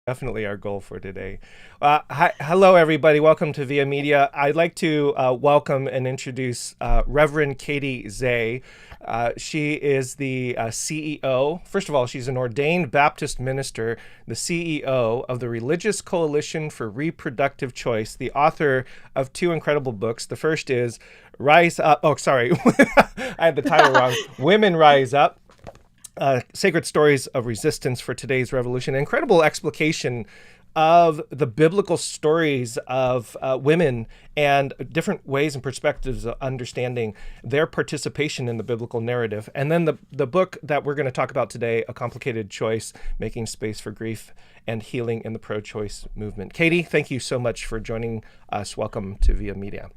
Definitely our goal for today. Hello, everybody. Welcome to Via Media. I'd like to welcome and introduce Reverend Katey Zay. She is the CEO. First of all, she's an ordained Baptist minister, the CEO of the Religious Coalition for Reproductive Choice, the author of two incredible books. The first is Rise Up. Oh, sorry. I had the title wrong. Women Rise Up. Sacred Stories of Resistance for Today's Revolution. Incredible explication of the biblical stories of women and different ways and perspectives of understanding their participation in the biblical narrative. And then the book that we're going to talk about today, A Complicated Choice, Making Space for Grief and Healing in the Pro-Choice Movement. Katey, thank you so much for joining us. Welcome to Via Media.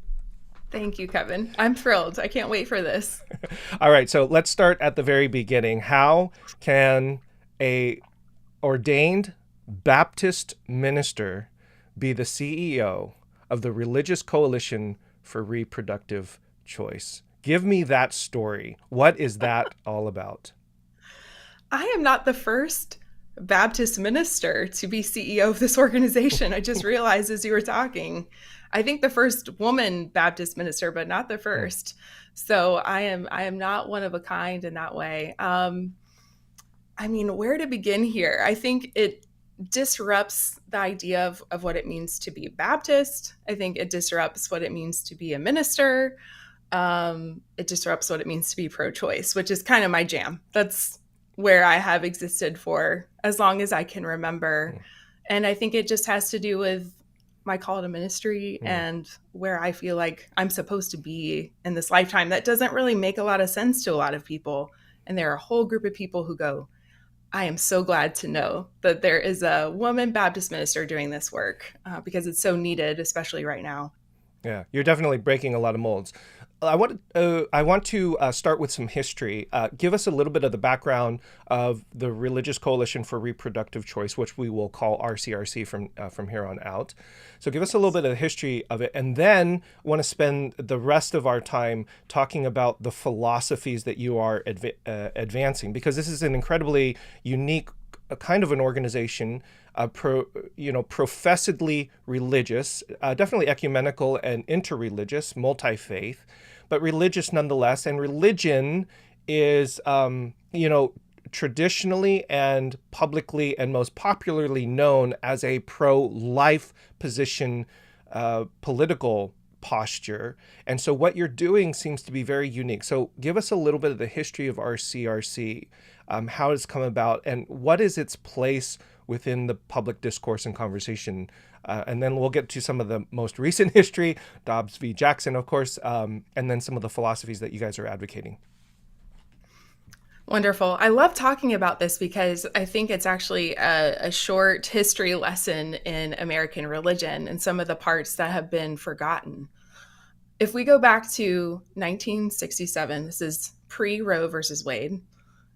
Thank you, Kevin. I'm thrilled. I can't wait for this. All right, so let's start at the very beginning. How can a ordained Baptist minister be the CEO of the Religious Coalition for Reproductive Choice? Give me that story. What is that all about? I am not the first Baptist minister to be CEO of this organization. I just realized as you were talking. I think the first woman Baptist minister, but not the Hmm. first. So I am not one of a kind in that way. I mean, where to begin here? I think it disrupts the idea of what it means to be Baptist. I think it disrupts what it means to be a minister. It disrupts what it means to be pro-choice, which is kind of my jam. That's where I have existed for as long as I can remember. And I think it just has to do with my call to ministry Hmm. and where I feel like I'm supposed to be in this lifetime. That doesn't really make a lot of sense to a lot of people. And there are a whole group of people who go, I am so glad to know that there is a woman Baptist minister doing this work because it's so needed, especially right now. Yeah, you're definitely breaking a lot of molds. I want to start with some history. Give us a little bit of the background of the Religious Coalition for Reproductive Choice, which we will call RCRC from here on out. So, give us a little Yes. bit of the history of it, and then want to spend the rest of our time talking about the philosophies that you are advancing, because this is an incredibly unique kind of an organization, professedly religious, definitely ecumenical and interreligious, multi-faith, but religious nonetheless. And religion is, traditionally and publicly and most popularly known as a pro-life position, political posture. And so what you're doing seems to be very unique. So give us a little bit of the history of RCRC, how it's come about, and what is its place within the public discourse and conversation. And then we'll get to some of the most recent history, Dobbs v. Jackson, of course, and then some of the philosophies that you guys are advocating. Wonderful. I love talking about this because I think it's actually a short history lesson in American religion and some of the parts that have been forgotten. If we go back to 1967, this is pre Roe versus Wade,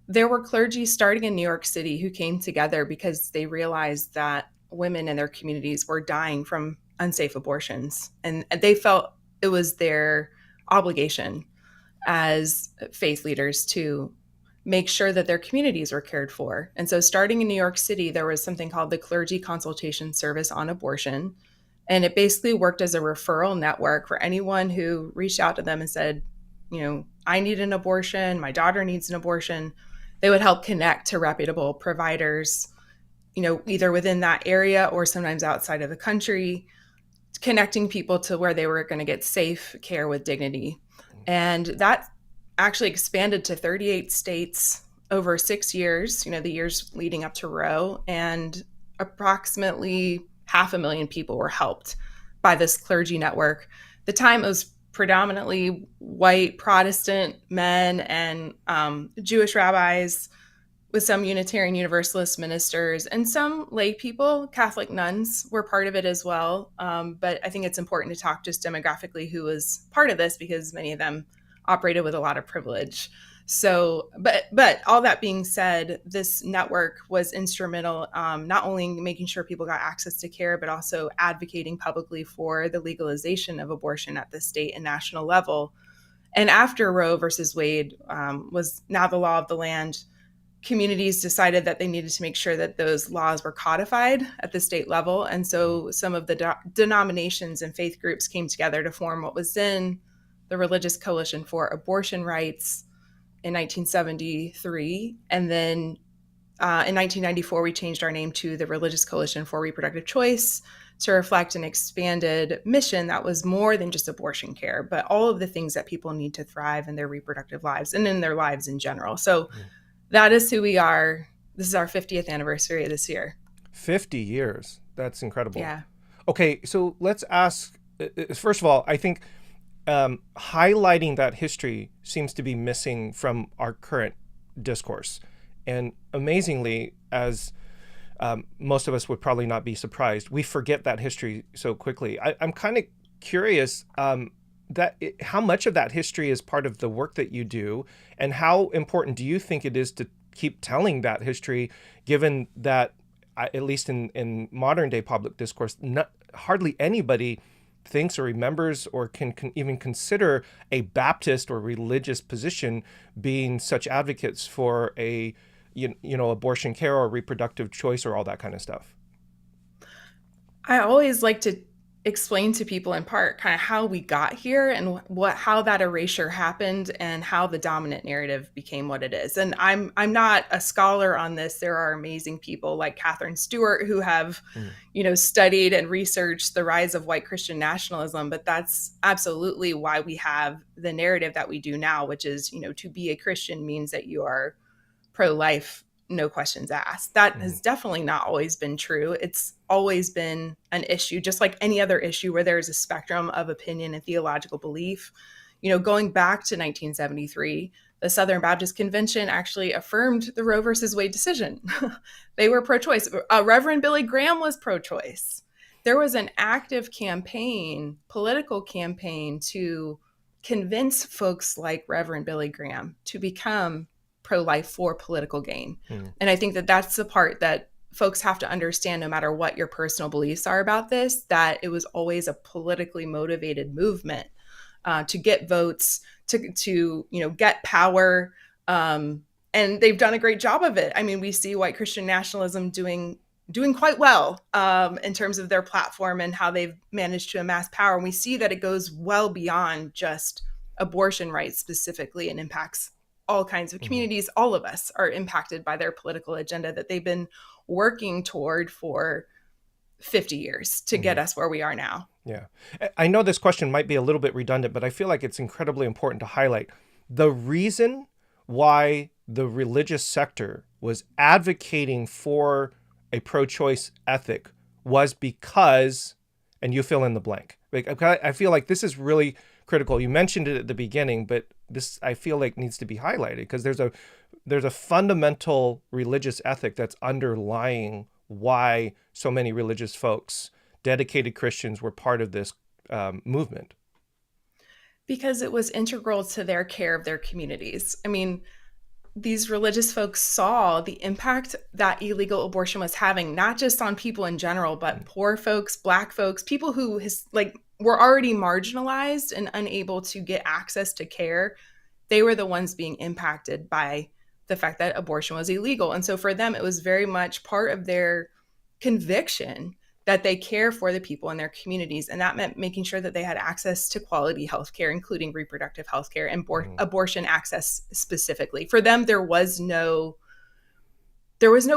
there were clergy starting in New York City who came together because they realized that women in their communities were dying from unsafe abortions. And they felt it was their obligation as faith leaders to make sure that their communities were cared for. And so, starting in New York City, there was something called the Clergy Consultation Service on Abortion. And it basically worked as a referral network for anyone who reached out to them and said, I need an abortion, my daughter needs an abortion. They would help connect to reputable providers, either within that area or sometimes outside of the country, connecting people to where they were going to get safe care with dignity. And that actually expanded to 38 states over 6 years, the years leading up to Roe, and approximately 500,000 people were helped by this clergy network. The time it was predominantly white Protestant men and Jewish rabbis, with some Unitarian Universalist ministers and some lay people. Catholic nuns were part of it as well. But I think it's important to talk just demographically who was part of this because many of them operated with a lot of privilege. So, but all that being said, this network was instrumental, not only making sure people got access to care, but also advocating publicly for the legalization of abortion at the state and national level. And after Roe versus Wade was now the law of the land, communities decided that they needed to make sure that those laws were codified at the state level. And so some of the denominations and faith groups came together to form what was then the Religious Coalition for Abortion Rights in 1973. And then in 1994, we changed our name to the Religious Coalition for Reproductive Choice to reflect an expanded mission that was more than just abortion care, but all of the things that people need to thrive in their reproductive lives and in their lives in general. So that is who we are. This is our 50th anniversary this year. 50 years. That's incredible. Yeah. Okay, so let's ask, first of all, I think highlighting that history seems to be missing from our current discourse. And amazingly, as most of us would probably not be surprised, we forget that history so quickly. I'm kind of curious how much of that history is part of the work that you do, and how important do you think it is to keep telling that history, given that, at least in modern day public discourse, hardly anybody thinks or remembers or can even consider a Baptist or religious position being such advocates for a abortion care or reproductive choice or all that kind of stuff. I always like to explain to people in part kind of how we got here and how that erasure happened and how the dominant narrative became what it is. And I'm not a scholar on this. There are amazing people like Catherine Stewart who have, studied and researched the rise of white Christian nationalism, but that's absolutely why we have the narrative that we do now, which is, to be a Christian means that you are pro-life, no questions asked. That has definitely not always been true. It's always been an issue, just like any other issue where there's a spectrum of opinion and theological belief. Going back to 1973, the Southern Baptist Convention actually affirmed the Roe versus Wade decision. They were pro-choice. Reverend Billy Graham was pro-choice. There was an active campaign, political campaign, to convince folks like Reverend Billy Graham to become pro-life for political gain. And I think that that's the part that folks have to understand, no matter what your personal beliefs are about this, that it was always a politically motivated movement to get votes, to get power. And they've done a great job of it. I mean, we see white Christian nationalism doing quite well in terms of their platform and how they've managed to amass power. And we see that it goes well beyond just abortion rights specifically and impacts all kinds of communities. All of us are impacted by their political agenda that they've been working toward for 50 years to get us where we are now. Yeah. I know this question might be a little bit redundant, but I feel like it's incredibly important to highlight. The reason why the religious sector was advocating for a pro-choice ethic was because, and you fill in the blank. I feel like this is really critical. You mentioned it at the beginning, but this, I feel like, needs to be highlighted because there's a fundamental religious ethic that's underlying why so many religious folks, dedicated Christians, were part of this movement. Because it was integral to their care of their communities. I mean, these religious folks saw the impact that illegal abortion was having, not just on people in general, but poor folks, Black folks, people who were already marginalized and unable to get access to care. They were the ones being impacted by the fact that abortion was illegal. And so for them, it was very much part of their conviction that they care for the people in their communities. And that meant making sure that they had access to quality healthcare, including reproductive healthcare and abortion access specifically. For them, there was no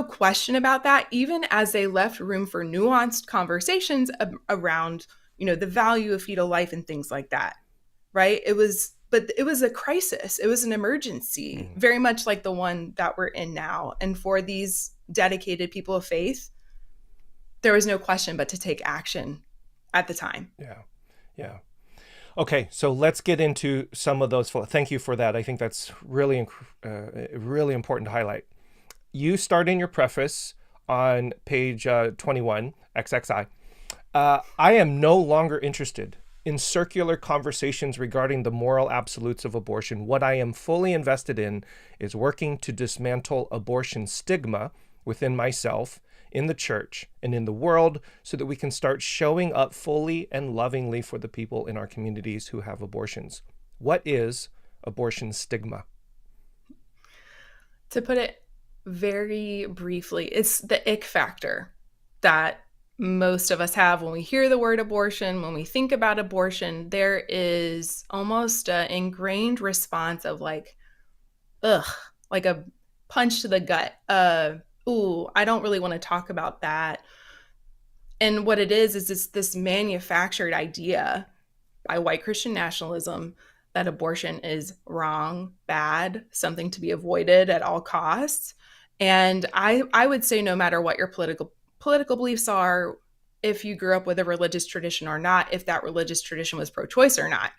question about that, even as they left room for nuanced conversations around, the value of fetal life and things like that, right? But it was a crisis. It was an emergency, very much like the one that we're in now. And for these dedicated people of faith, there was no question but to take action at the time. Yeah. Okay, so let's get into some of those. Thank you for that. I think that's really, really important to highlight. You start in your preface on page 21, XXI. I am no longer interested in circular conversations regarding the moral absolutes of abortion. What I am fully invested in is working to dismantle abortion stigma within myself, in the church, and in the world, so that we can start showing up fully and lovingly for the people in our communities who have abortions. What is abortion stigma? To put it very briefly, it's the ick factor that most of us have when we hear the word abortion. When we think about abortion, there is almost an ingrained response of like, ugh, like a punch to the gut. Ooh, I don't really want to talk about that. And what it is this manufactured idea by white Christian nationalism that abortion is wrong, bad, something to be avoided at all costs. And I would say no matter what your political beliefs are, if you grew up with a religious tradition or not, if that religious tradition was pro-choice or not,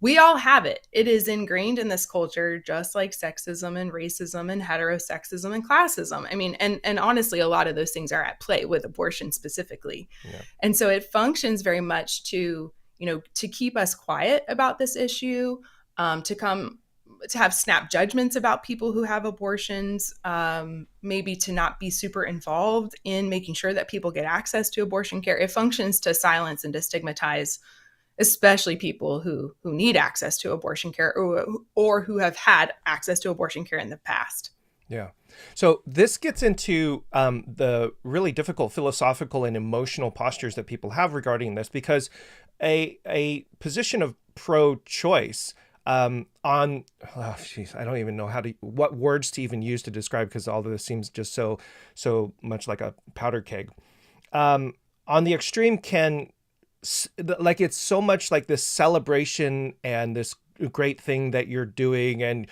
we all have it. It is ingrained in this culture, just like sexism and racism and heterosexism and classism. I mean, and honestly, a lot of those things are at play with abortion specifically. Yeah. And so it functions very much to, to keep us quiet about this issue, to have snap judgments about people who have abortions, maybe to not be super involved in making sure that people get access to abortion care. It functions to silence and to stigmatize, especially people who need access to abortion care or who have had access to abortion care in the past. Yeah. So this gets into the really difficult philosophical and emotional postures that people have regarding this, because a position of pro-choice I don't even know what words to even use to describe, because all of this seems just so much like a powder keg. On the extreme it's so much like this celebration and this great thing that you're doing and,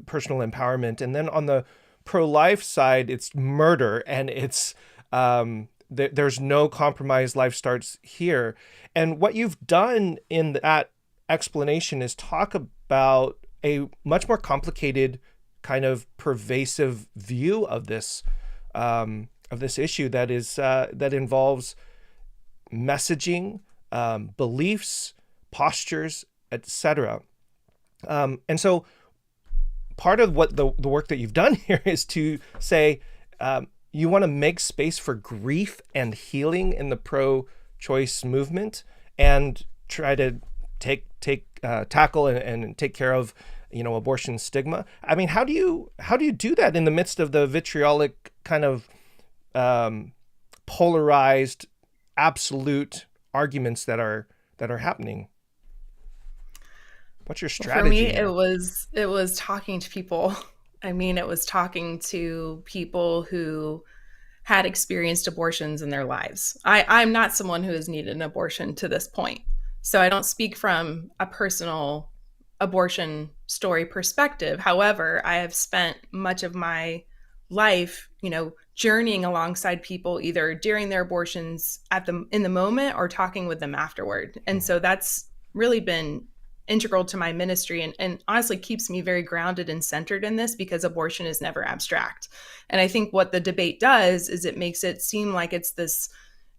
personal empowerment. And then on the pro-life side, it's murder and it's, there's no compromise. Life starts here. And what you've done in that explanation is talk about a much more complicated kind of pervasive view of this issue that is that involves messaging, beliefs, postures, etc. And so part of what the work that you've done here is to say you want to make space for grief and healing in the pro-choice movement and try to tackle and take care of abortion stigma. I mean, how do you do that in the midst of the vitriolic kind of polarized absolute arguments that are happening? What's your strategy? For me, it was talking to people. I mean, it was talking to people who had experienced abortions in their lives. I'm not someone who has needed an abortion to this point. So I don't speak from a personal abortion story perspective. However, I have spent much of my life, journeying alongside people either during their abortions in the moment or talking with them afterward. And so that's really been integral to my ministry and honestly keeps me very grounded and centered in this, because abortion is never abstract. And I think what the debate does is it makes it seem like it's this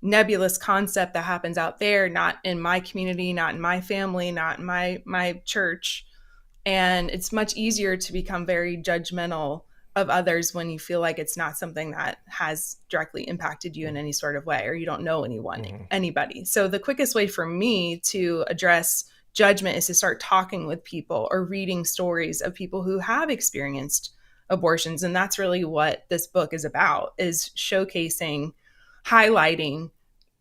nebulous concept that happens out there, not in my community, not in my family, not in my church. And it's much easier to become very judgmental of others when you feel like it's not something that has directly impacted you in any sort of way, or you don't know anybody. So the quickest way for me to address judgment is to start talking with people or reading stories of people who have experienced abortions. And that's really what this book is about, is showcasing, highlighting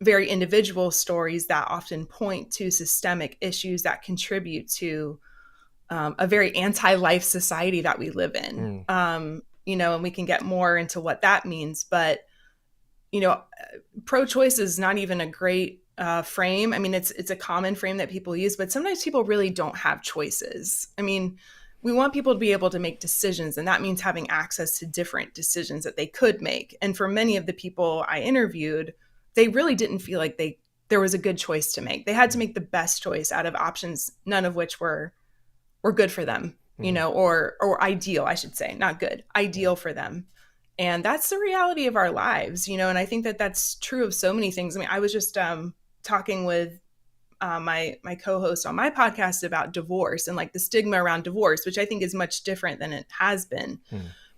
very individual stories that often point to systemic issues that contribute to a very anti-life society that we live in. And we can get more into what that means, but, pro-choice is not even a great frame. I mean, it's a common frame that people use, but sometimes people really don't have choices. I mean, we want people to be able to make decisions, and that means having access to different decisions that they could make. And for many of the people I interviewed, they really didn't feel like there was a good choice to make. They had to make the best choice out of options, none of which were good for them, or ideal, I should say, not good, ideal for them. And that's the reality of our lives, and I think that that's true of so many things. I mean, I was just talking with my co-host on my podcast about divorce and like the stigma around divorce, which I think is much different than it has been.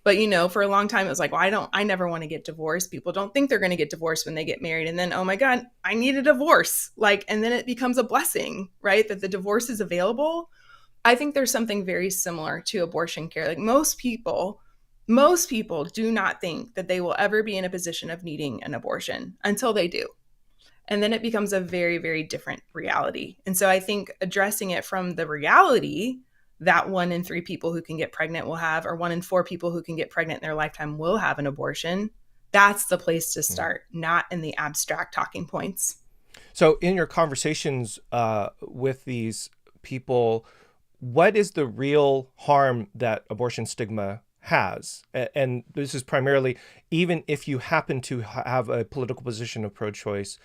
But, for a long time, it was like, well, I never want to get divorced. People don't think they're going to get divorced when they get married. And then, oh my God, I need a divorce. And then it becomes a blessing, right? That the divorce is available. I think there's something very similar to abortion care. Like most people do not think that they will ever be in a position of needing an abortion until they do. And then it becomes a very, very different reality. And so I think addressing it from the reality that 1 in 3 people who can get pregnant will have, or 1 in 4 people who can get pregnant in their lifetime will have an abortion, that's the place to start, not in the abstract talking points. So, in your conversations with these people, what is the real harm that abortion stigma has? And this is primarily, even if you happen to have a political position of pro-choice,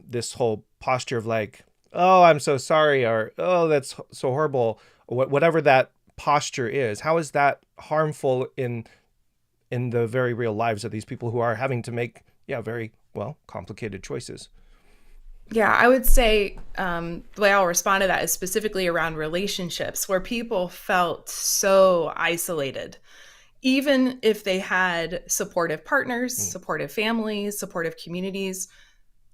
this whole posture of like, oh, I'm so sorry, or oh, that's so horrible, whatever that posture is, how is that harmful in the very real lives of these people who are having to make, yeah, very well complicated choices? Yeah, I would say the way I'll respond to that is specifically around relationships where people felt so isolated. Even if they had supportive partners, Mm, supportive families, supportive communities,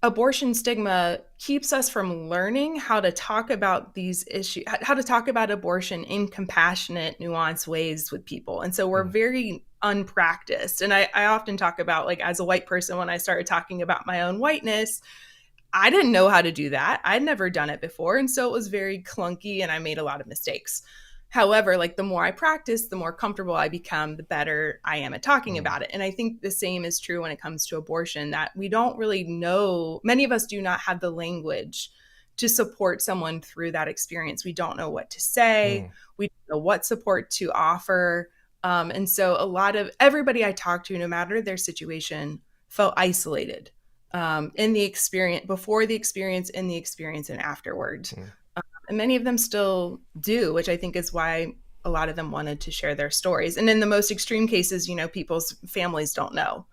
abortion stigma keeps us from learning how to talk about these issues, how to talk about abortion in compassionate, nuanced ways with people. And so we're mm, very unpracticed. And I often talk about, like, as a white person, when I started talking about my own whiteness, I didn't know how to do that. I'd never done it before. And so it was very clunky and I made a lot of mistakes. However, like the more I practice, the more comfortable I become, the better I am at talking mm, about it. And I think the same is true when it comes to abortion, that we don't really know, many of us do not have the language to support someone through that experience. We don't know what to say, mm, we don't know what support to offer. And so a lot of everybody I talked to, no matter their situation, felt isolated in the experience, before the experience, in the experience, and afterward. mm. And many of them still do, which I think is why a lot of them wanted to share their stories. And in the most extreme cases, people's families don't know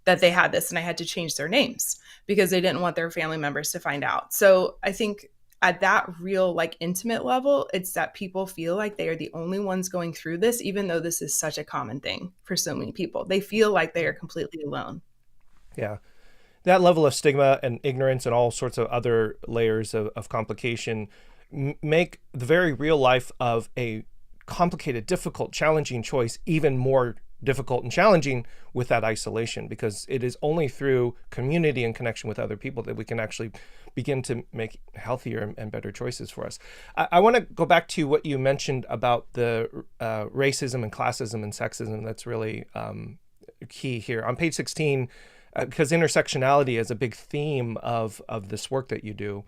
that they had this, and I had to change their names because they didn't want their family members to find out. So I think at that real, like, intimate level, it's that people feel like they are the only ones going through this, even though this is such a common thing for so many people. They feel like they are completely alone. Yeah. That level of stigma and ignorance and all sorts of other layers of complication make the very real life of a complicated, difficult, challenging choice even more difficult and challenging with that isolation, because it is only through community and connection with other people that we can actually begin to make healthier and better choices for us. I want to go back to what you mentioned about the racism and classism and sexism. That's really key here. On page 16, because intersectionality is a big theme of this work that you do.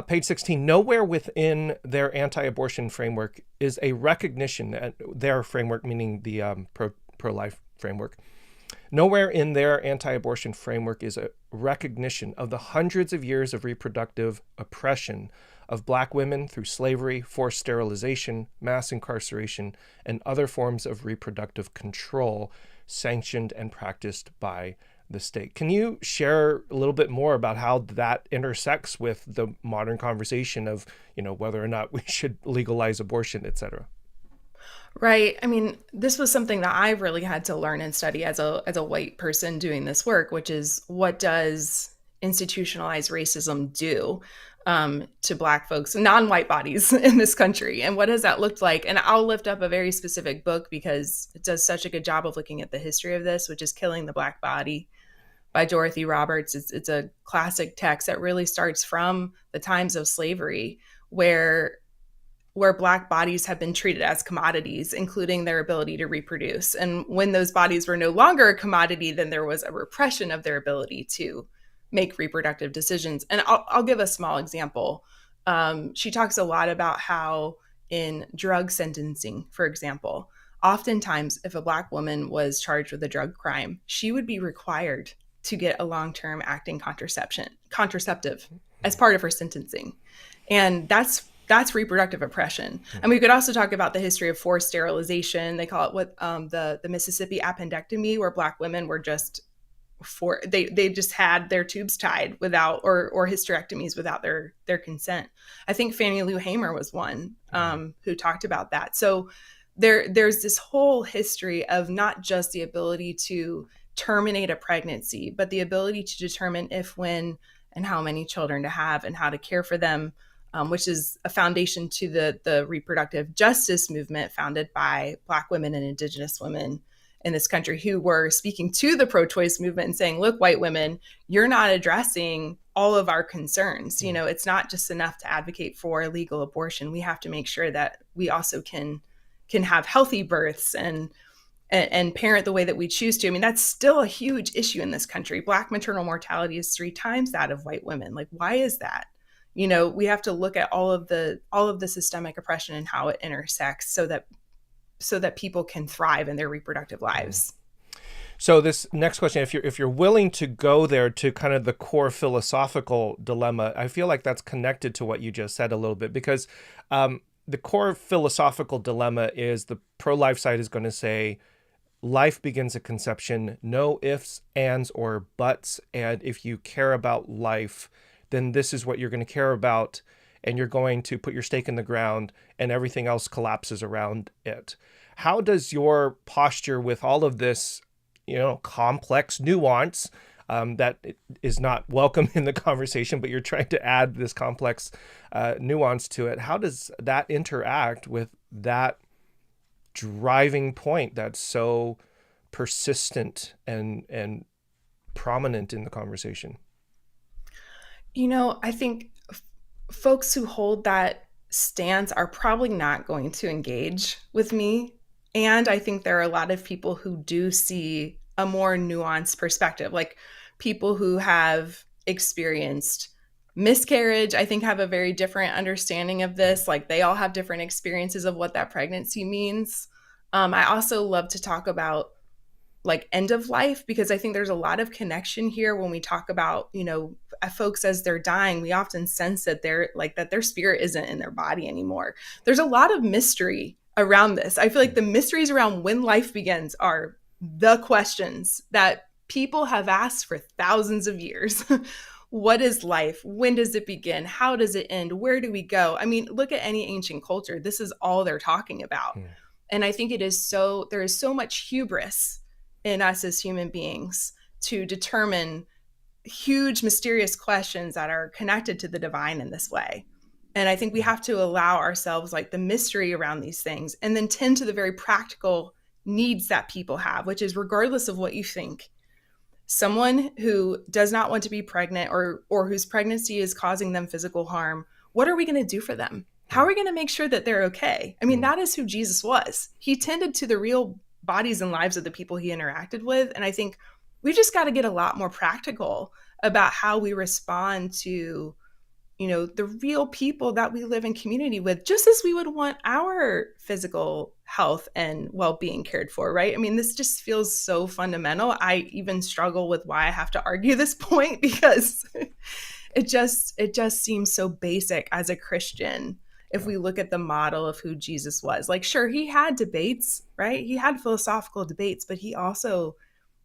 Page 16, nowhere within their anti-abortion framework is a recognition, their framework meaning the pro-life framework, nowhere in their anti-abortion framework is a recognition of the hundreds of years of reproductive oppression of Black women through slavery, forced sterilization, mass incarceration, and other forms of reproductive control sanctioned and practiced by the state. Can you share a little bit more about how that intersects with the modern conversation of, whether or not we should legalize abortion, et cetera? Right. I mean, this was something that I really had to learn and study as a white person doing this work, which is, what does institutionalized racism do to Black folks, non-white bodies in this country, and what does that look like? And I'll lift up a very specific book because it does such a good job of looking at the history of this, which is Killing the Black Body by Dorothy Roberts. It's a classic text that really starts from the times of slavery, where Black bodies have been treated as commodities, including their ability to reproduce. And when those bodies were no longer a commodity, then there was a repression of their ability to make reproductive decisions. And I'll give a small example. She talks a lot about how in drug sentencing, for example, oftentimes if a Black woman was charged with a drug crime, she would be required to get a long-term acting contraceptive as part of her sentencing. And that's reproductive oppression. And we could also talk about the history of forced sterilization. They call it the Mississippi appendectomy, where Black women were just they just had their tubes tied without, or hysterectomies without their consent. I think Fannie Lou Hamer was one who talked about that. So there's this whole history of not just the ability to terminate a pregnancy, but the ability to determine if, when, and how many children to have and how to care for them. which is a foundation to the reproductive justice movement founded by Black women and Indigenous women in this country, who were speaking to the pro-choice movement and saying, look, white women, you're not addressing all of our concerns. You know, it's not just enough to advocate for legal abortion. We have to make sure that we also can have healthy births and parent the way that we choose to. I mean, that's still a huge issue in this country. Black maternal mortality is 3 times that of white women. Like, why is that? You know, we have to look at all of the systemic oppression and how it intersects so that people can thrive in their reproductive lives. So this next question, if you're willing to go there to kind of the core philosophical dilemma, I feel like that's connected to what you just said a little bit, because the core philosophical dilemma is the pro-life side is going to say life begins at conception, no ifs, ands, or buts. And if you care about life, then this is what you're going to care about. And you're going to put your stake in the ground and everything else collapses around it. How does your posture with all of this, complex nuance that is not welcome in the conversation, but you're trying to add this complex nuance to it. How does that interact with that driving point that's so persistent and prominent in the conversation? I think folks who hold that stance are probably not going to engage with me. And I think there are a lot of people who do see a more nuanced perspective, like people who have experienced miscarriage, I think have a very different understanding of this. Like, they all have different experiences of what that pregnancy means. I also love to talk about like end of life, because I think there's a lot of connection here when we talk about, folks as they're dying. We often sense that their spirit isn't in their body anymore. There's a lot of mystery around this. I feel like the mysteries around when life begins are the questions that people have asked for thousands of years. What is life? When does it begin? How does it end? Where do we go? I mean, look at any ancient culture. This is all they're talking about. And I think there is so much hubris in us as human beings to determine huge, mysterious questions that are connected to the divine in this way. And I think we have to allow ourselves like the mystery around these things and then tend to the very practical needs that people have, which is regardless of what you think. Someone who does not want to be pregnant or whose pregnancy is causing them physical harm, what are we going to do for them? How are we going to make sure that they're okay? I mean, that is who Jesus was. He tended to the real bodies and lives of the people he interacted with. And I think we just got to get a lot more practical about how we respond to, the real people that we live in community with, just as we would want our physical health and well-being cared for, right? I mean, this just feels so fundamental. I even struggle with why I have to argue this point, because it just seems so basic as a Christian. If we look at the model of who Jesus was, like, sure, he had debates, right? He had philosophical debates, but he also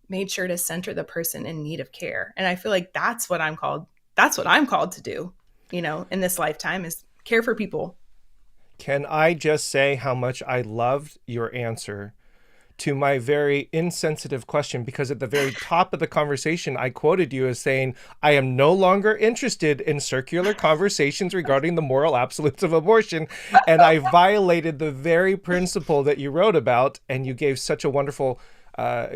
made sure to center the person in need of care. And I feel like that's what I'm called to do, in this lifetime, is care for people. Can I just say how much I loved your answer to my very insensitive question? Because at the very top of the conversation, I quoted you as saying, I am no longer interested in circular conversations regarding the moral absolutes of abortion. And I violated the very principle that you wrote about. And you gave such a wonderful,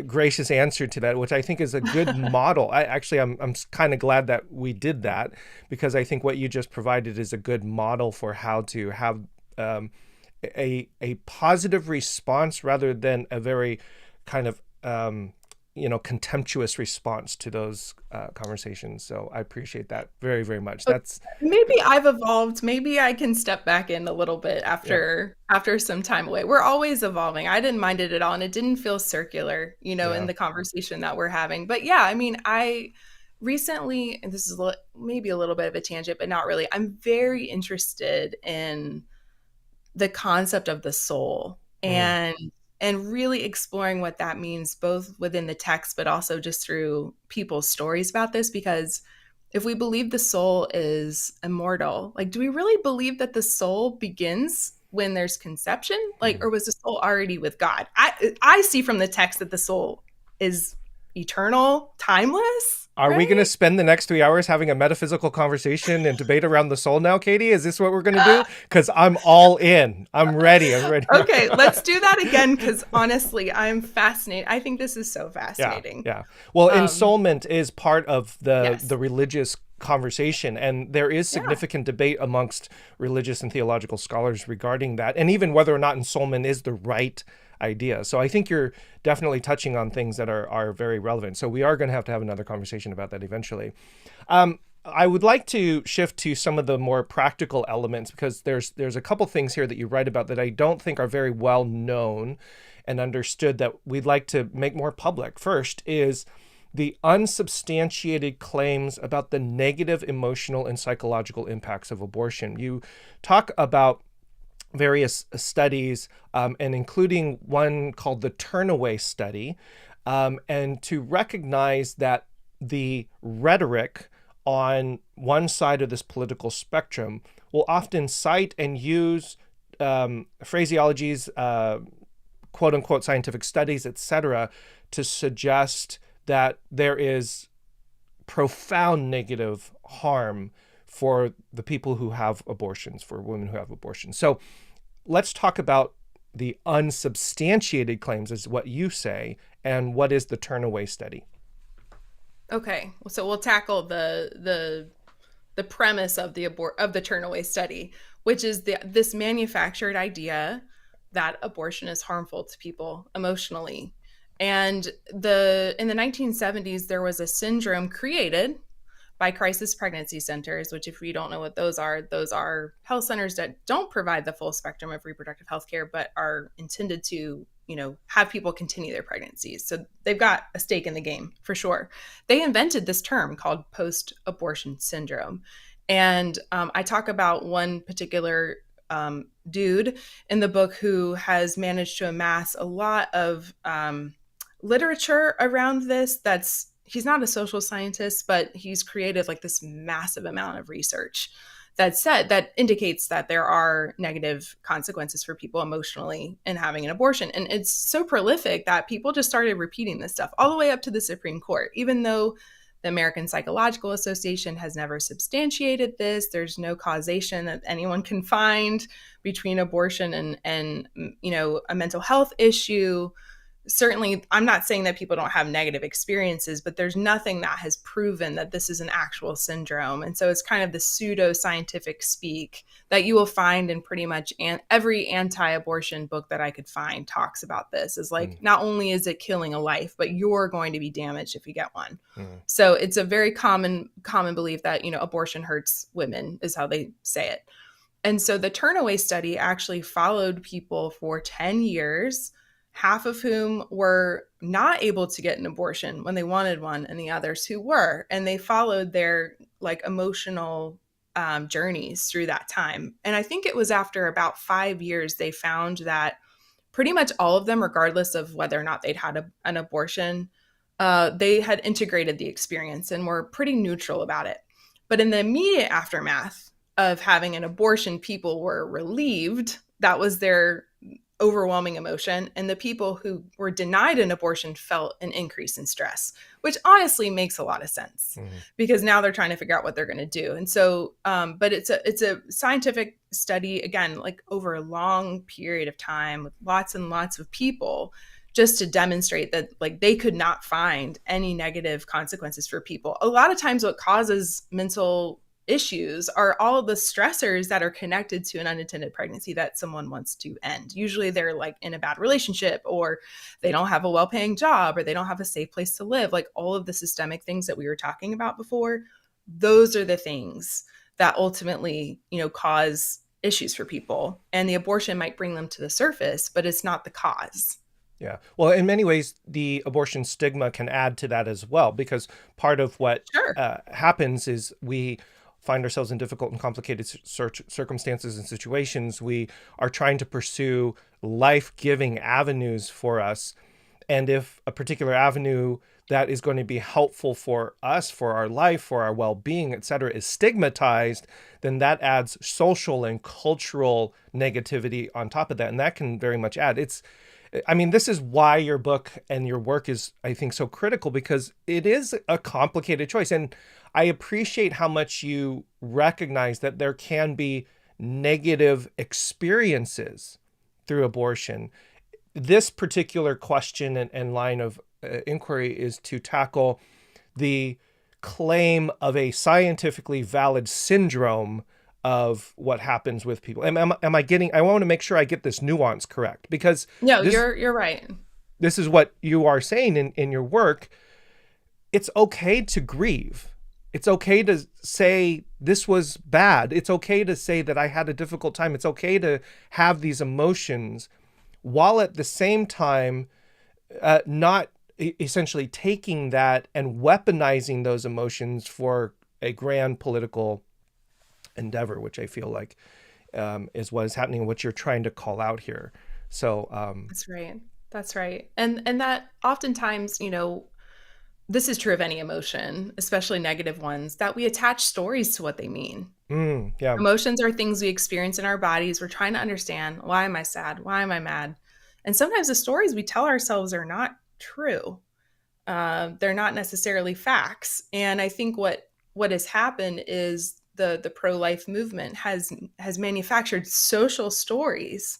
gracious answer to that, which I think is a good model. I'm kind of glad that we did that, because I think what you just provided is a good model for how to have a positive response rather than a very kind of contemptuous response to those conversations. So I appreciate that very, very much. That's maybe I've evolved. Maybe I can step back in a little bit after some time away. We're always evolving. I didn't mind it at all, and it didn't feel circular, in the conversation that we're having. But yeah, I mean, I recently, and this is maybe a little bit of a tangent, but not really. I'm very interested in the concept of the soul and really exploring what that means, both within the text, but also just through people's stories about this. Because if we believe the soul is immortal, like, do we really believe that the soul begins when there's conception? Like, or was the soul already with God? I see from the text that the soul is, eternal, timeless, Are we going to right? spend the next 3 hours having a metaphysical conversation and debate around the soul now, Katey? Is this what we're going to do? Because I'm all in. I'm ready. I'm ready. Okay, let's do that again because honestly, I'm fascinated. I think this is so Yeah, fascinating. yeah. Well, Um, ensoulment is part of yes. the religious conversation, and there is Yeah. significant debate amongst religious and theological scholars regarding that, and even whether or not ensoulment is the right idea. So I think you're definitely touching on things that are very relevant. So we are going to have another conversation about that eventually. I would like to shift to some of the more practical elements because there's a couple things here that you write about that I don't think are very well known and understood that we'd like to make more public. First is the unsubstantiated claims about the negative emotional and psychological impacts of abortion. You talk about various studies, and including one called the Turnaway Study, and to recognize that the rhetoric on one side of this political spectrum will often cite and use phraseologies, quote unquote scientific studies, etc., to suggest that there is profound negative harm for the people who have abortions, for women who have abortions. So let's talk about the unsubstantiated claims, is what you say, and what is the Turnaway Study? Okay. So we'll tackle the premise of the Turnaway Study, which is this manufactured idea that abortion is harmful to people emotionally. And in the 1970s, there was a syndrome created by crisis pregnancy centers, which, if you don't know what those are health centers that don't provide the full spectrum of reproductive health care, but are intended to, have people continue their pregnancies. So they've got a stake in the game for sure. They invented this term called post-abortion syndrome. And I talk about one particular dude in the book who has managed to amass a lot of literature around this. He's not a social scientist, but he's created like this massive amount of research that indicates that there are negative consequences for people emotionally in having an abortion. And it's so prolific that people just started repeating this stuff all the way up to the Supreme Court, even though the American Psychological Association has never substantiated this. There's no causation that anyone can find between abortion and a mental health issue. Certainly, I'm not saying that people don't have negative experiences, but there's nothing that has proven that this is an actual syndrome. And so it's kind of the pseudo-scientific speak that you will find in pretty much every anti-abortion book that I could find talks about this. Is like, not only is it killing a life, but you're going to be damaged if you get one. So it's a very common belief that, abortion hurts women, is how they say it. And so the Turnaway Study actually followed people for 10 years, half of whom were not able to get an abortion when they wanted one, and the others who were. And they followed their emotional journeys through that time. And I think it was after about 5 years, they found that pretty much all of them, regardless of whether or not they'd had an abortion, they had integrated the experience and were pretty neutral about it. But in the immediate aftermath of having an abortion, people were relieved. That was their overwhelming emotion. And the people who were denied an abortion felt an increase in stress, which honestly makes a lot of sense because now they're trying to figure out what they're going to do. And so, but it's a scientific study, again, over a long period of time with lots and lots of people, just to demonstrate that they could not find any negative consequences for people. A lot of times what causes mental issues are all the stressors that are connected to an unintended pregnancy that someone wants to end. Usually they're in a bad relationship, or they don't have a well-paying job, or they don't have a safe place to live. All of the systemic things that we were talking about before, those are the things that ultimately, cause issues for people. And the abortion might bring them to the surface, but it's not the cause. Yeah. Well, in many ways, the abortion stigma can add to that as well, because part of what happens is we find ourselves in difficult and complicated circumstances and situations. We are trying to pursue life-giving avenues for us. And if a particular avenue that is going to be helpful for us, for our life, for our well-being, et cetera, is stigmatized, then that adds social and cultural negativity on top of that. And that can very much add. I mean, this is why your book and your work is, I think, so critical, because it is a complicated choice. And I appreciate how much you recognize that there can be negative experiences through abortion. This particular question and line of inquiry is to tackle the claim of a scientifically valid syndrome of what happens with people. Am I getting, I want to make sure I get this nuance correct, because No, this you're right. this is what you are saying in your work. It's okay to grieve. It's okay to say this was bad. It's okay to say that I had a difficult time. It's okay to have these emotions, while at the same time not essentially taking that and weaponizing those emotions for a grand political endeavor, which I feel like is what is happening and what you're trying to call out here. So, That's right. That's right. And that oftentimes, this is true of any emotion, especially negative ones, that we attach stories to what they mean. yeah. Emotions are things we experience in our bodies. We're trying to understand, why am I sad? Why am I mad? And sometimes the stories we tell ourselves are not true. They're not necessarily facts. And I think what has happened is the pro-life movement has manufactured social stories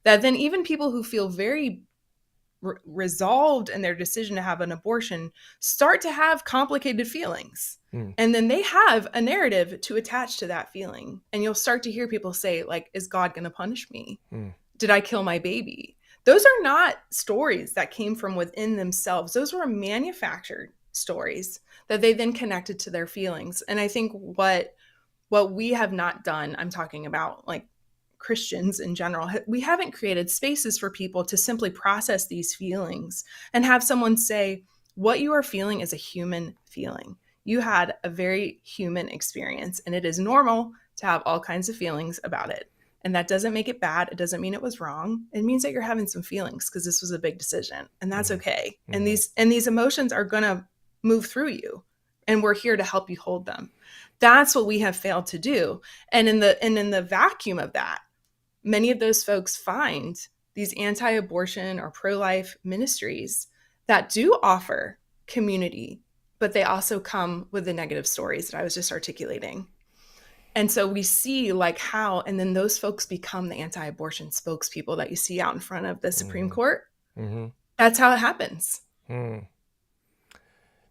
that then even people who feel very resolved in their decision to have an abortion start to have complicated feelings. And then they have a narrative to attach to that feeling. And you'll start to hear people say, like, is God going to punish me? Did I kill my baby? Those are not stories that came from within themselves. Those were manufactured stories that they then connected to their feelings. And I think what we have not done, I'm talking about like Christians in general, we haven't created spaces for people to simply process these feelings and have someone say, what you are feeling is a human feeling. You had a very human experience, and it is normal to have all kinds of feelings about it. And that doesn't make it bad. It doesn't mean it was wrong. It means that you're having some feelings because this was a big decision, and that's okay. And these emotions are going to move through you, and we're here to help you hold them. That's what we have failed to do. And in the vacuum of that, many of those folks find these anti-abortion or pro-life ministries that do offer community, but they also come with the negative stories that I was just articulating. And so we see like how, and then those folks become the anti-abortion spokespeople that you see out in front of the Supreme Court. That's how it happens.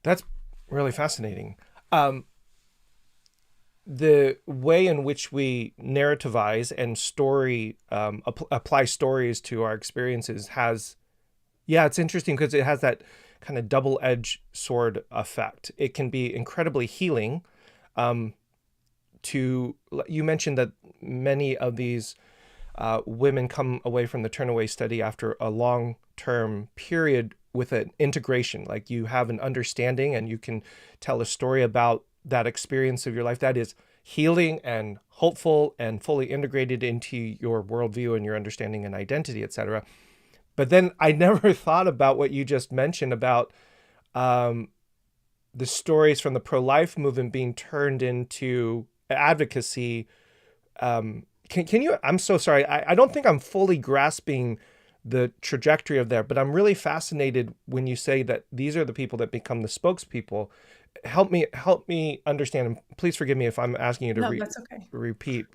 That's really fascinating. The way in which we narrativize and apply stories to our experiences it's interesting because it has that kind of double-edged sword effect. It can be incredibly healing. You mentioned that many of these women come away from the Turnaway study after a long-term period with an integration, like you have an understanding and you can tell a story about that experience of your life that is healing and hopeful and fully integrated into your worldview and your understanding and identity, etc. But then I never thought about what you just mentioned about the stories from the pro-life movement being turned into advocacy. Can you, I'm so sorry. I don't think I'm fully grasping the trajectory of that, but I'm really fascinated when you say that these are the people that become the spokespeople. Help me understand, and please forgive me if I'm asking you to That's okay. repeat.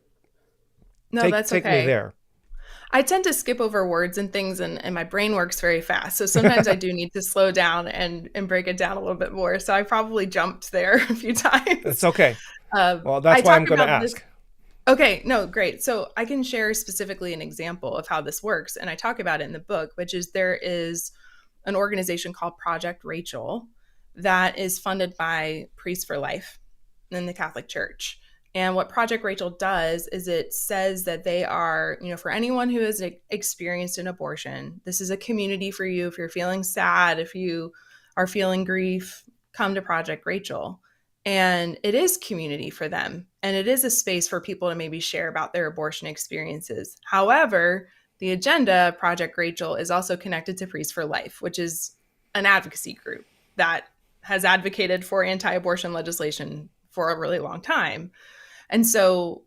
No, that's okay. Take me there. I tend to skip over words and things, and my brain works very fast. So sometimes I do need to slow down and break it down a little bit more. So I probably jumped there a few times. It's okay. Well, that's why I'm going to ask. Okay, no, great. So I can share specifically an example of how this works. And I talk about it in the book, which is there is an organization called Project Rachel that is funded by Priests for Life in the Catholic Church. And what Project Rachel does is it says that they are, for anyone who has experienced an abortion, this is a community for you. If you're feeling sad, if you are feeling grief, come to Project Rachel. And it is community for them. And it is a space for people to maybe share about their abortion experiences. However, the agenda of Project Rachel is also connected to Priests for Life, which is an advocacy group that has advocated for anti-abortion legislation for a really long time. And so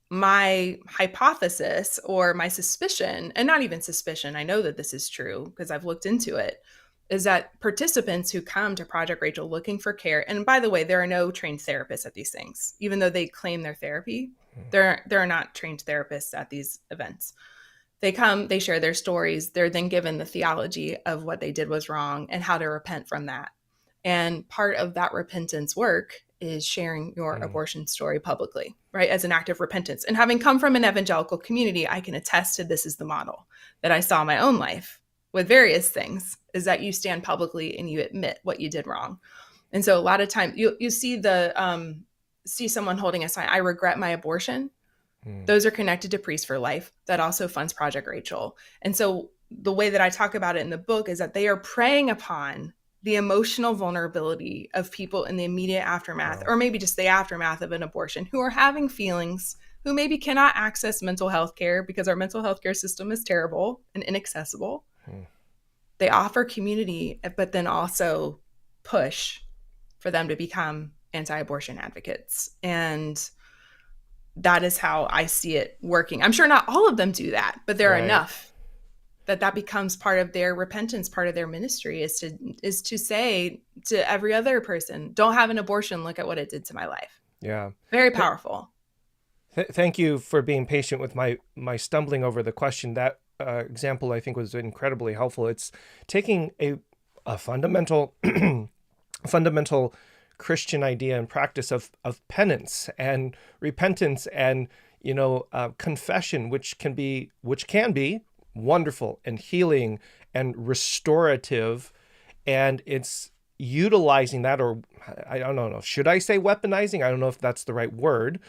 my hypothesis or my suspicion, and not even suspicion, I know that this is true because I've looked into it, is that participants who come to Project Rachel looking for care, and by the way, there are no trained therapists at these things, even though they claim their therapy, there are not trained therapists at these events. They come, they share their stories, they're then given the theology of what they did was wrong and how to repent from that. And part of that repentance work is sharing your abortion story publicly, right? As an act of repentance. And having come from an evangelical community, I can attest to this is the model that I saw in my own life with various things, is that you stand publicly and you admit what you did wrong. And so a lot of times you see someone holding a sign, I regret my abortion. Those are connected to Priests for Life that also funds Project Rachel. And so the way that I talk about it in the book is that they are preying upon the emotional vulnerability of people in the immediate aftermath, or maybe just the aftermath of an abortion, who are having feelings, who maybe cannot access mental health care because our mental health care system is terrible and inaccessible. They offer community, but then also push for them to become anti-abortion advocates. And that is how I see it working. I'm sure not all of them do that, but there are enough that becomes part of their repentance, part of their ministry is to say to every other person, don't have an abortion. Look at what it did to my life. Yeah. Very powerful. Thank you for being patient with my stumbling over the question. That example, I think, was incredibly helpful. It's taking a fundamental fundamental Christian idea and practice of penance and repentance and confession, which can be wonderful and healing and restorative, and it's utilizing that, or I don't know, should I say weaponizing? I don't know if that's the right word,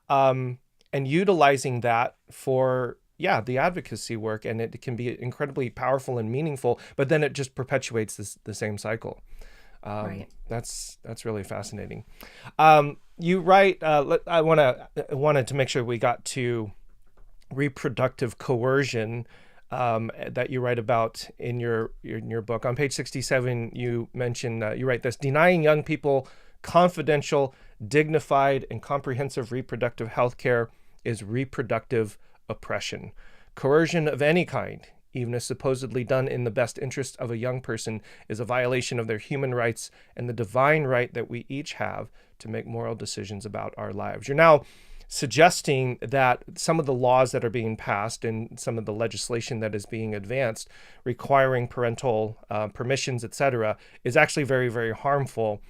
and utilizing that for the advocacy work, and it can be incredibly powerful and meaningful, but then it just perpetuates the same cycle. Right. That's really fascinating. You write. I wanted to make sure we got to reproductive coercion that you write about in your book. On page 67, you mention you write this: denying young people confidential, dignified, and comprehensive reproductive health care is reproductive oppression. Coercion of any kind, even if supposedly done in the best interest of a young person, is a violation of their human rights and the divine right that we each have to make moral decisions about our lives. You're now suggesting that some of the laws that are being passed and some of the legislation that is being advanced requiring parental permissions, etc., is actually very, very harmful,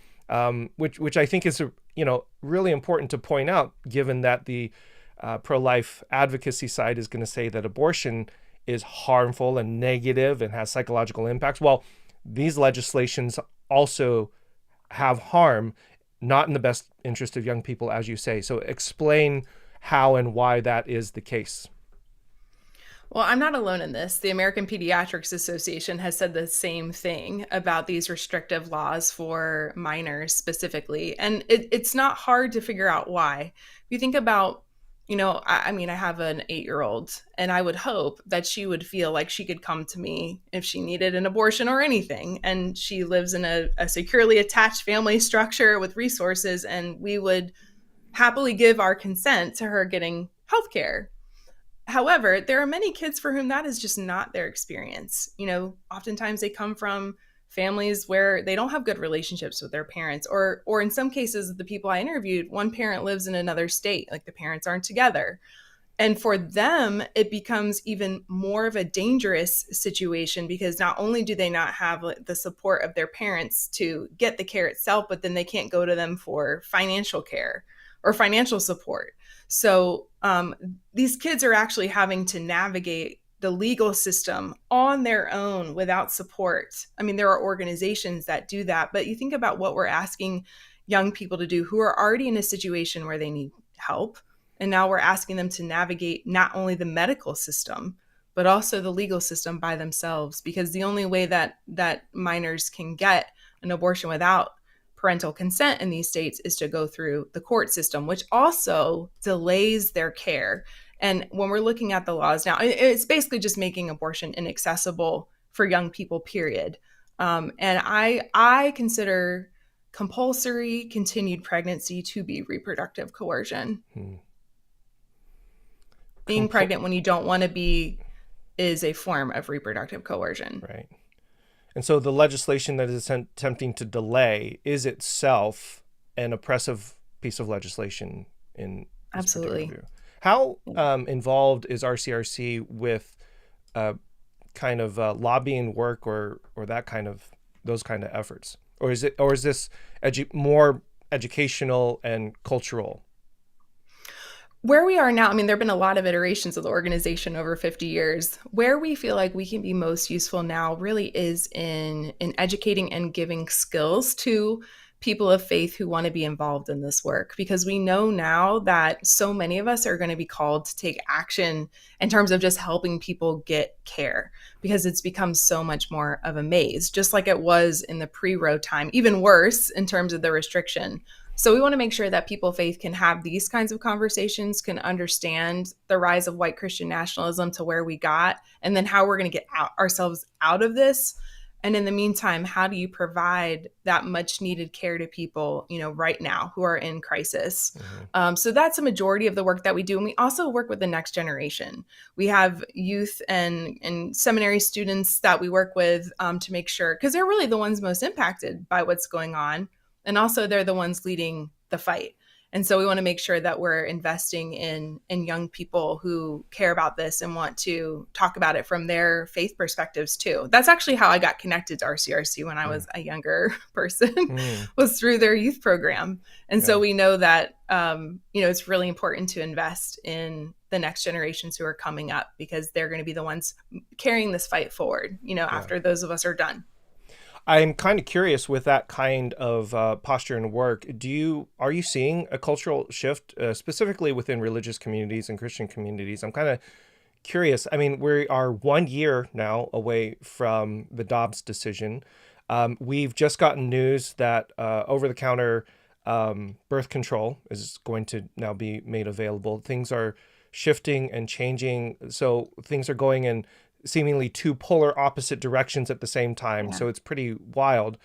which I think is really important to point out, given that the pro-life advocacy side is going to say that abortion is harmful and negative and has psychological impacts. Well, these legislations also have harm, not in the best interest of young people, as you say. So explain how and why that is the case. Well, I'm not alone in this. The American Pediatrics Association has said the same thing about these restrictive laws for minors specifically. And it's not hard to figure out why. If you think about, I have an 8-year-old, and I would hope that she would feel like she could come to me if she needed an abortion or anything. And she lives in a securely attached family structure with resources, and we would happily give our consent to her getting healthcare. However, there are many kids for whom that is just not their experience. Oftentimes they come from families where they don't have good relationships with their parents, or in some cases, the people I interviewed, one parent lives in another state, like the parents aren't together. And for them, it becomes even more of a dangerous situation because not only do they not have the support of their parents to get the care itself, but then they can't go to them for financial care or financial support. So these kids are actually having to navigate the legal system on their own without support. I mean, there are organizations that do that, but you think about what we're asking young people to do who are already in a situation where they need help. And now we're asking them to navigate not only the medical system, but also the legal system by themselves, because the only way that minors can get an abortion without parental consent in these states is to go through the court system, which also delays their care. And when we're looking at the laws now, it's basically just making abortion inaccessible for young people, period. And I consider compulsory continued pregnancy to be reproductive coercion. being pregnant when you don't want to be is a form of reproductive coercion. Right. And so the legislation that is attempting to delay is itself an oppressive piece of legislation in this particular Absolutely. view. How involved is RCRC with kind of lobbying work or that kind of those kind of efforts, or is this more educational and cultural? Where we are now, I mean, there have been a lot of iterations of the organization over 50 years. Where we feel like we can be most useful now really is in educating and giving skills to people of faith who want to be involved in this work, because we know now that so many of us are going to be called to take action in terms of just helping people get care, because it's become so much more of a maze, just like it was in the pre-Roe time, even worse in terms of the restriction. So we want to make sure that people of faith can have these kinds of conversations, can understand the rise of white Christian nationalism to where we got, and then how we're going to get ourselves out of this. And in the meantime, how do you provide that much needed care to people, right now who are in crisis? Mm-hmm. So that's a majority of the work that we do. And we also work with the next generation. We have youth and seminary students that we work with to make sure, because they're really the ones most impacted by what's going on. And also they're the ones leading the fight. And so we want to make sure that we're investing in young people who care about this and want to talk about it from their faith perspectives too. That's actually how I got connected to RCRC when I was a younger person, was through their youth program. And so we know that, it's really important to invest in the next generations who are coming up, because they're going to be the ones carrying this fight forward, after those of us are done. I'm kind of curious with that kind of posture and work. Are you seeing a cultural shift specifically within religious communities and Christian communities? I'm kind of curious. I mean, we are 1 year now away from the Dobbs decision. We've just gotten news that over-the-counter birth control is going to now be made available. Things are shifting and changing. So things are going in seemingly two polar opposite directions at the same time. Yeah. So it's pretty wild.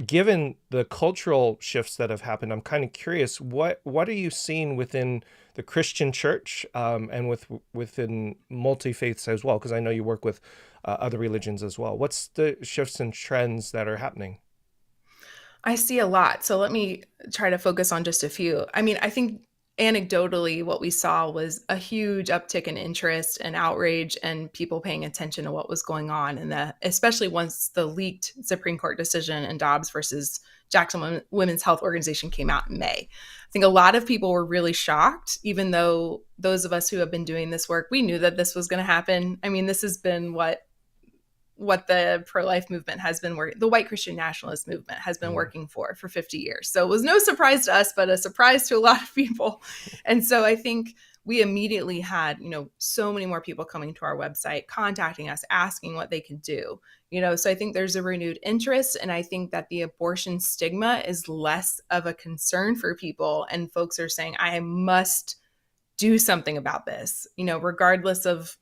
Given the cultural shifts that have happened, I'm kind of curious, what are you seeing within the Christian church and within multi-faiths as well? Because I know you work with other religions as well. What's the shifts and trends that are happening? I see a lot. So let me try to focus on just a few. I mean, I think anecdotally, what we saw was a huge uptick in interest and outrage and people paying attention to what was going on. And especially once the leaked Supreme Court decision in Dobbs versus Jackson Women's Health Organization came out in May. I think a lot of people were really shocked, even though those of us who have been doing this work, we knew that this was going to happen. I mean, this has been what the pro-life movement has been working, the white Christian nationalist movement has been working for 50 years. So it was no surprise to us, but a surprise to a lot of people. And so I think we immediately had, so many more people coming to our website, contacting us, asking what they could do, so I think there's a renewed interest. And I think that the abortion stigma is less of a concern for people. And folks are saying, I must do something about this, regardless of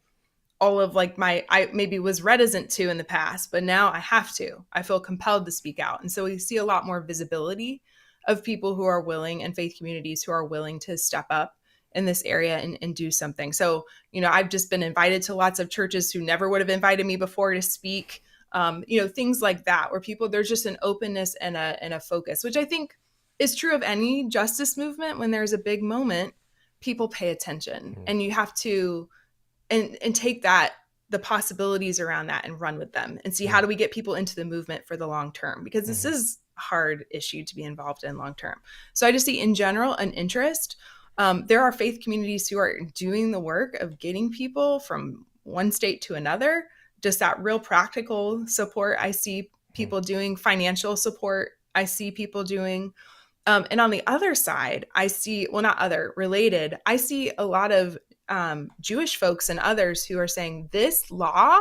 all of I maybe was reticent to in the past, but now I have to. I feel compelled to speak out. And so we see a lot more visibility of people who are willing, and faith communities who are willing to step up in this area and do something. So, I've just been invited to lots of churches who never would have invited me before to speak, things like that, where there's just an openness and a focus, which I think is true of any justice movement. When there's a big moment, people pay attention, and you have to and take the possibilities around that and run with them and see how do we get people into the movement for the long term, because this is a hard issue to be involved in long term. So I just see in general an interest. There are faith communities who are doing the work of getting people from one state to another, just that real practical support. I see people doing financial support. I see people doing and on the other side, I see, related, I see a lot of Jewish folks and others who are saying this law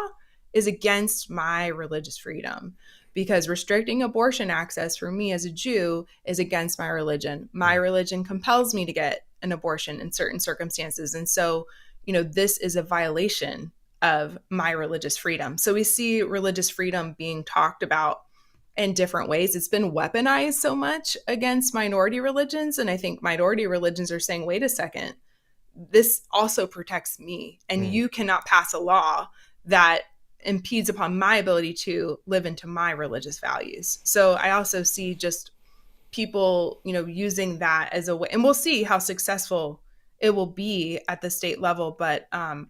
is against my religious freedom, because restricting abortion access for me as a Jew is against my religion. My religion compels me to get an abortion in certain circumstances. And so, this is a violation of my religious freedom. So we see religious freedom being talked about in different ways. It's been weaponized so much against minority religions. And I think minority religions are saying, wait a second, this also protects me, and Mm. you cannot pass a law that impedes upon my ability to live into my religious values. So I also see just people, using that as a way, and we'll see how successful it will be at the state level. But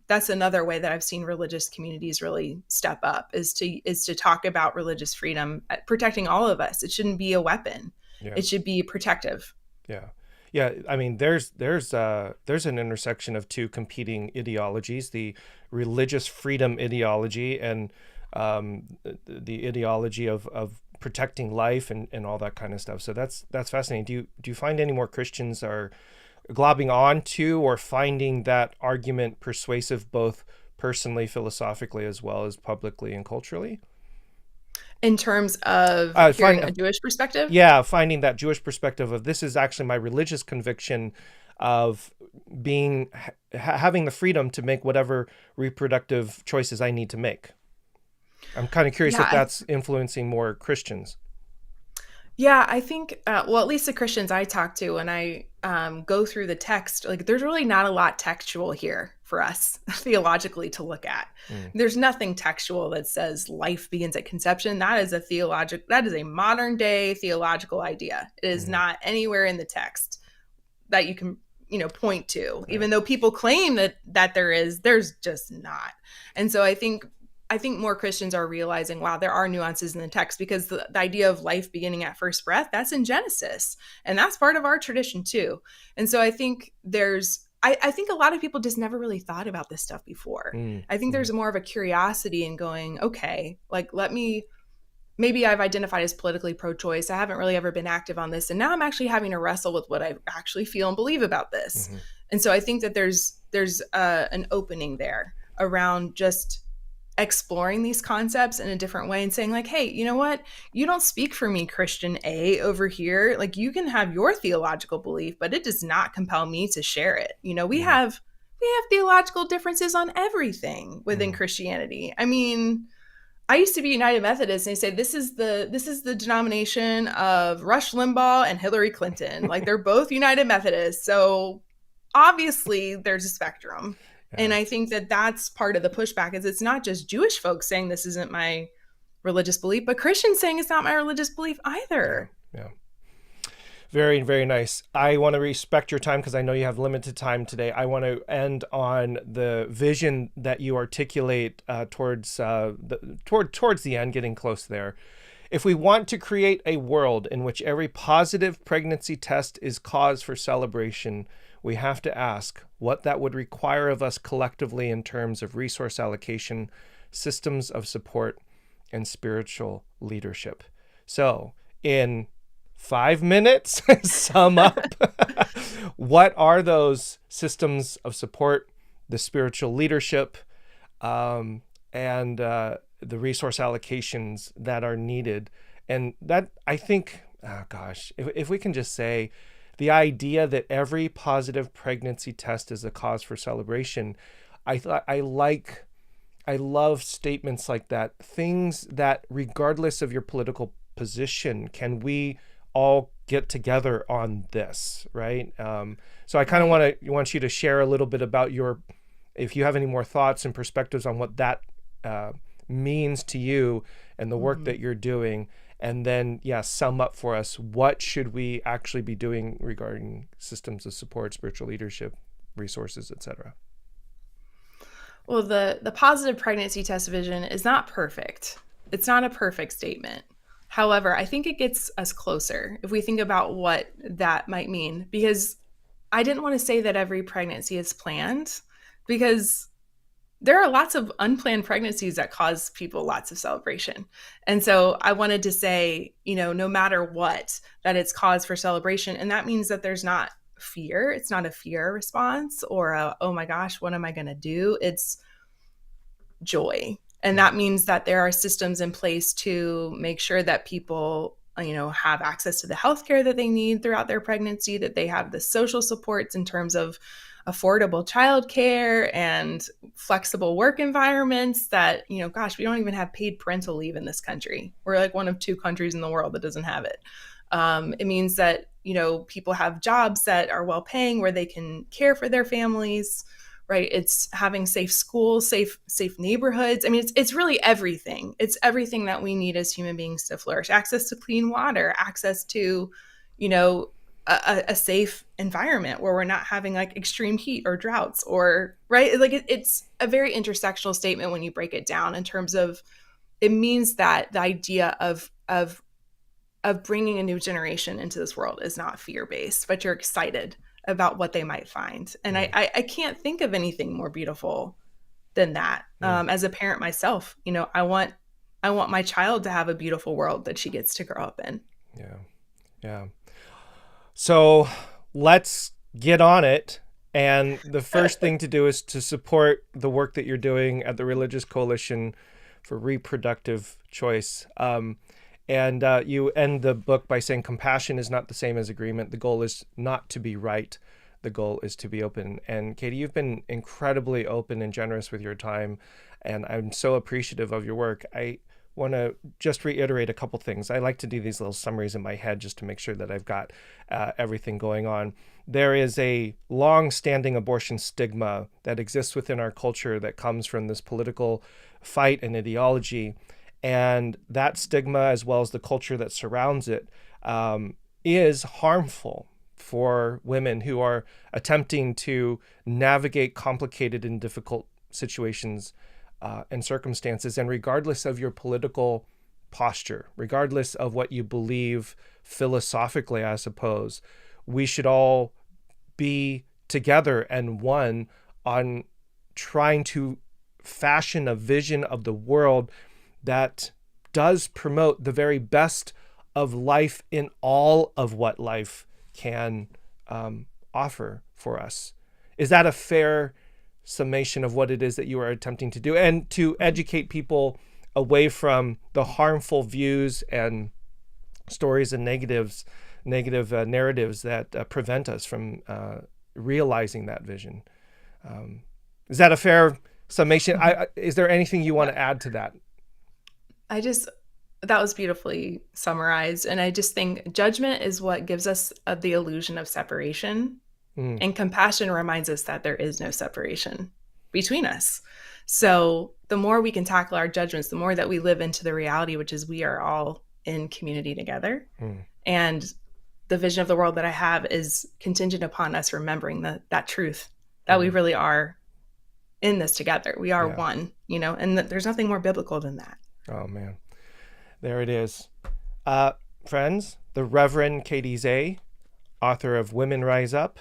that's another way that I've seen religious communities really step up, is to talk about religious freedom, protecting all of us. It shouldn't be a weapon. Yeah. It should be protective. Yeah. Yeah, I mean, there's an intersection of two competing ideologies: the religious freedom ideology and the ideology of protecting life and all that kind of stuff. So that's fascinating. Do you find any more Christians are globbing on to or finding that argument persuasive, both personally, philosophically, as well as publicly and culturally? In terms of hearing a Jewish perspective? Yeah, finding that Jewish perspective of this is actually my religious conviction of being having the freedom to make whatever reproductive choices I need to make. I'm kind of curious if Yeah, that's influencing more Christians. Yeah, I think, well, at least the Christians I talk to, when I go through the text, like there's really not a lot textual here for us theologically to look at. Mm, There's nothing textual that says life begins at conception. That is a modern day theological idea. It is mm, not anywhere in the text that you can, point to. right. Even though people claim that there's just not. And so I think more Christians are realizing, wow, there are nuances in the text, because the idea of life beginning at first breath, that's in Genesis. And that's part of our tradition too. And so I think I think a lot of people just never really thought about this stuff before. Mm, I think mm, there's more of a curiosity in going, okay, like maybe I've identified as politically pro-choice. I haven't really ever been active on this. And now I'm actually having to wrestle with what I actually feel and believe about this. mhm, And so I think that there's an opening there around just exploring these concepts in a different way and saying, like, hey, you know what, you don't speak for me, Christian A over here. Like, you can have your theological belief, but it does not compel me to share it. We mm, have theological differences on everything within mm. Christianity. I mean, I used to be United Methodist, and they say this is the denomination of Rush Limbaugh and Hillary Clinton. Like, they're both United Methodists, so obviously there's a spectrum. And Yeah, I think that that's part of the pushback, is it's not just Jewish folks saying this isn't my religious belief, but Christians saying it's not my religious belief yeah, either. yeah. Very, very nice. I want to respect your time because I know you have limited time today. I want to end on the vision that you articulate towards the end, getting close there. If we want to create a world in which every positive pregnancy test is cause for celebration, we have to ask what that would require of us collectively in terms of resource allocation, systems of support, and spiritual leadership. So, in 5 minutes, sum up what are those systems of support, the spiritual leadership, and the resource allocations that are needed. And that, I think, oh gosh, if we can just say the idea that every positive pregnancy test is a cause for celebration, I love statements like that. Things that, regardless of your political position, can we all get together on this, right? So I kind of Right. want you to share a little bit about if you have any more thoughts and perspectives on what that means to you and the work Mm-hmm. that you're doing, and then sum up for us what should we actually be doing regarding systems of support, spiritual leadership, resources, etc. Well, the positive pregnancy test vision is not perfect. It's not a perfect statement. However, I think it gets us closer if we think about what that might mean. Because I didn't want to say that every pregnancy is planned, because there are lots of unplanned pregnancies that cause people lots of celebration. And so I wanted to say, no matter what, that it's cause for celebration. And that means that there's not fear. It's not a fear response or oh my gosh, what am I going to do? It's joy. And Mm, that means that there are systems in place to make sure that people have access to the healthcare that they need throughout their pregnancy, that they have the social supports in terms of affordable childcare and flexible work environments, that gosh, we don't even have paid parental leave in this country. We're like one of two countries in the world that doesn't have it. It means that, people have jobs that are well paying where they can care for their families, right? It's having safe schools, safe neighborhoods. I mean, it's really everything. It's everything that we need as human beings to flourish. Access to clean water, access to, you know, a safe environment where we're not having like extreme heat or droughts, or right. Like it's a very intersectional statement when you break it down in terms of, it means that the idea of bringing a new generation into this world is not fear-based, but you're excited about what they might find. And I can't think of anything more beautiful than that. As a parent myself, I want my child to have a beautiful world that she gets to grow up in. Yeah. Yeah. So let's get on it. And the first thing to do is to support the work that you're doing at the Religious Coalition for Reproductive Choice. And you end the book by saying compassion is not the same as agreement. The goal is not to be right. The goal is to be open. And Katey, you've been incredibly open and generous with your time, and I'm so appreciative of your work. I want to just reiterate a couple things. I like to do these little summaries in my head just to make sure that I've got everything going on. There is a long-standing abortion stigma that exists within our culture that comes from this political fight and ideology. And that stigma, as well as the culture that surrounds it, is harmful for women who are attempting to navigate complicated and difficult situations and circumstances. And regardless of your political posture, regardless of what you believe philosophically, I suppose, we should all be together and one on trying to fashion a vision of the world that does promote the very best of life in all of what life can offer for us. Is that a fair summation of what it is that you are attempting to do, and to educate people away from the harmful views and stories and negative narratives that prevent us from realizing that vision? Is that a fair summation? Is there anything you want to add to that? That was beautifully summarized. And I just think judgment is what gives us the illusion of separation. And compassion reminds us that there is no separation between us. So the more we can tackle our judgments, the more that we live into the reality, which is we are all in community together. And the vision of the world that I have is contingent upon us remembering that truth, that we really are in this together. We are one, and there's nothing more biblical than that. Oh, man. There it is. Friends, the Reverend Katey Zay, author of Women Rise Up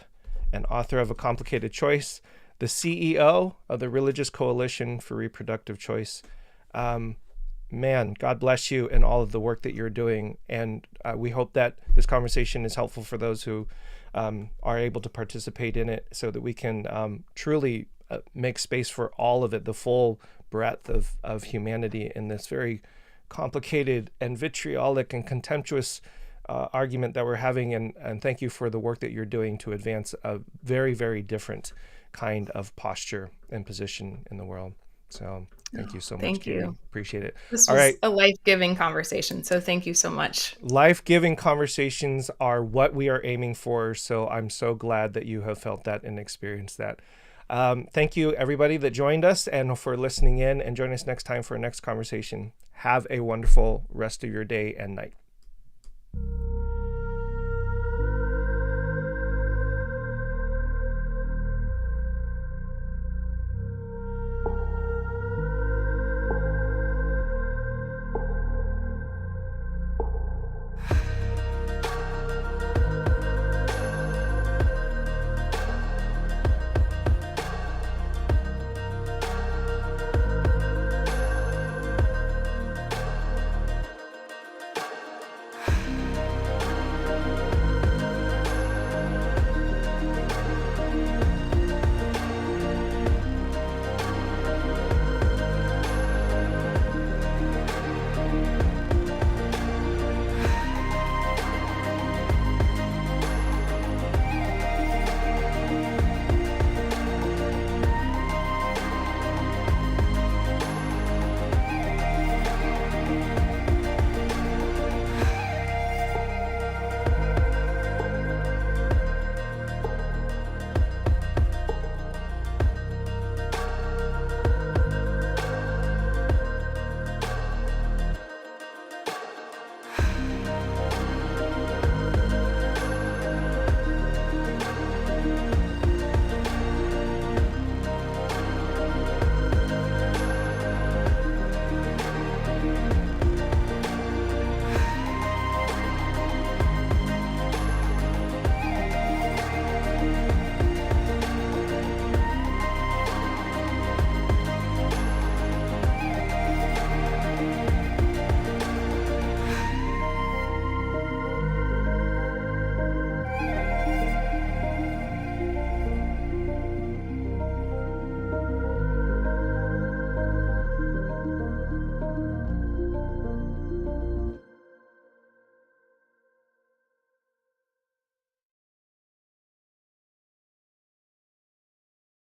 and author of A Complicated Choice, the CEO of the Religious Coalition for Reproductive Choice. Man, God bless you and all of the work that you're doing. And we hope that this conversation is helpful for those who are able to participate in it, so that we can truly make space for all of it, the full breadth of humanity in this very complicated and vitriolic and contemptuous argument that we're having. And thank you for the work that you're doing to advance a very, very different kind of posture and position in the world. So thank you so much. Thank you. Appreciate it. This was a life-giving conversation. So thank you so much. Life-giving conversations are what we are aiming for. So I'm so glad that you have felt that and experienced that. Thank you, everybody that joined us and for listening in, and join us next time for our next conversation. Have a wonderful rest of your day and night.